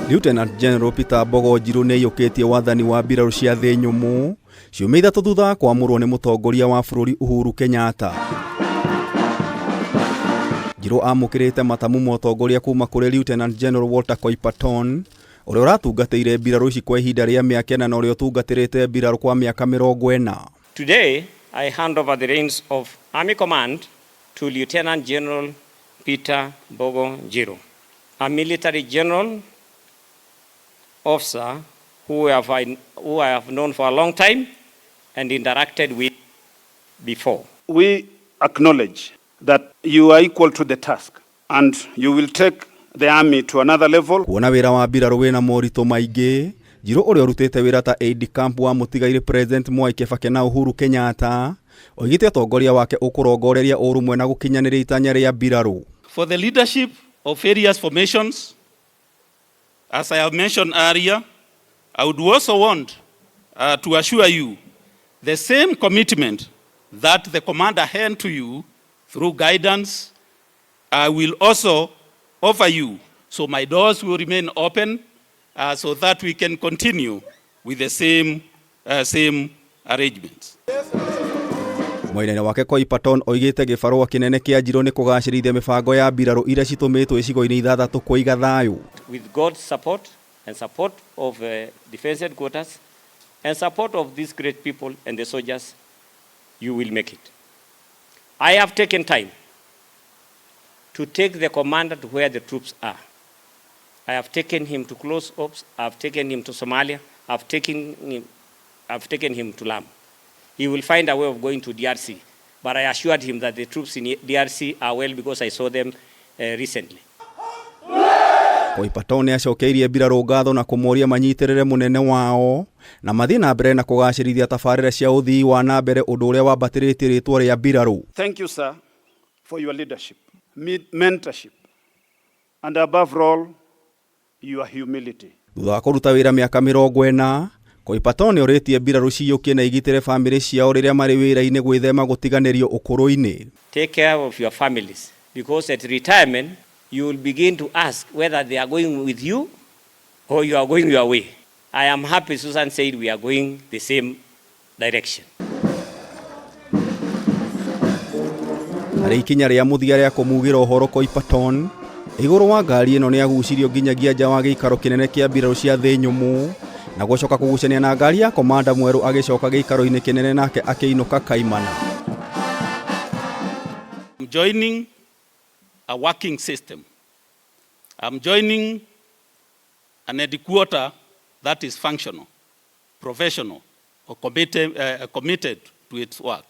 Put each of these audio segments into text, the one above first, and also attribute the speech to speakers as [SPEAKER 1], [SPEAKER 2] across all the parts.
[SPEAKER 1] Lieutenant General Peter Bogo Njiru nĩ yũkĩtie wathani wa mbiraru cia thĩ nyũmũ ciumia ithatũ thutha wa kwamũrwo nĩ mũtongoria wa bũrũri Uhuru Kenyatta. Njiru amũkĩrĩte matamu mũtongoria kuma kũrĩ Lieutenant General Walter Koipaton ũrĩa ũratungatĩire mbiraru ici kwa ihinda rĩa mĩaka 4 na ũrĩa ũtungatĩrĩte mbiraru kwa mĩaka 40.
[SPEAKER 2] Today I hand over the reins of Army Command to Lieutenant General Peter Bogo Njiru, a military general officer who I have known for a long time and interacted with before.
[SPEAKER 3] We acknowledge that you are equal to the task and you will take the army to another level.
[SPEAKER 1] Kuona wĩra wa mbiraru wĩna moritũ maingĩ, Njiru ũrĩa ũrutĩte wĩra ta aide camp wa mũtigaire President Mwai Kibaki na Uhuru Kenyatta, oigĩte ũtongoria wake ũkũrongoreria ũrũmwe na gũkinyanĩria itanya rĩa mbiraru.
[SPEAKER 4] For the leadership of various formations, as I have mentioned earlier, I would also want to assure you the same commitment that the commander hand to you through guidance, I will also offer you. So my doors will remain open so that we can continue with the same arrangements.
[SPEAKER 1] Mwena wake Koipaton oigĩte gĩbarũa kĩnene kĩa Njiru nĩ kũgacĩrithia mĩbango ya mbiraru iria citũmĩtwo icigo-inĩ ithathatũ kũiga thayũ.
[SPEAKER 2] With God's support and support of defense headquarters and support of these great people and the soldiers, you will make it. I have taken time to take the commander to where the troops are. I have taken him to close ops. I have taken him to Somalia. I have taken him to Lamu. He will find a way of going to DRC. But I assured him that the troops in DRC are well because I saw them recently.
[SPEAKER 1] Koipaton nĩ acokeirie mbiraru ngatho na kũmoria manyitĩrĩre mũnene wao na mathiĩ na mbere na kũgacĩrithia tabarĩra cia ũthii wa na mbere ũndũ ũrĩa wambatĩrĩtie rĩtwa rĩa mbiraru.
[SPEAKER 3] Thank you, sir, for your leadership, mentorship, and above all, your humility.
[SPEAKER 1] Thutha wa kũruta wĩra mĩaka 40, Koipaton nĩ orĩtie mbiraru ciyũkie na igitĩre famĩlĩ ciao rĩrĩa marĩ wĩra-inĩ gwĩthema gũtiganĩrio ũkũrũ-inĩ.
[SPEAKER 2] Take care of your families because at retirement you will begin to ask whether they are going with you or you are going your way. I am happy Susan said we are going the same direction.
[SPEAKER 1] Harĩ ikinya rĩa mũthia rĩa kũmugĩra ũhoro Koipaton, igũrũ wa ngari ĩno nĩ agucirio nginyagia nja wa gĩikaro kĩnene kĩa mbiraru cia thĩ nyũmũ na gũcoka kũgucania na ngari ya komanda mweru agĩcoka gĩikaro-inĩ kĩnene nake akĩinũka kaimana.
[SPEAKER 4] I'm joining a working system. I'm joining an headquarter that is functional, professional, or committed to its work.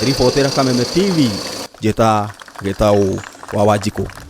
[SPEAKER 1] Ripotera Kameme TV, Jeta Getau wa Wajiko.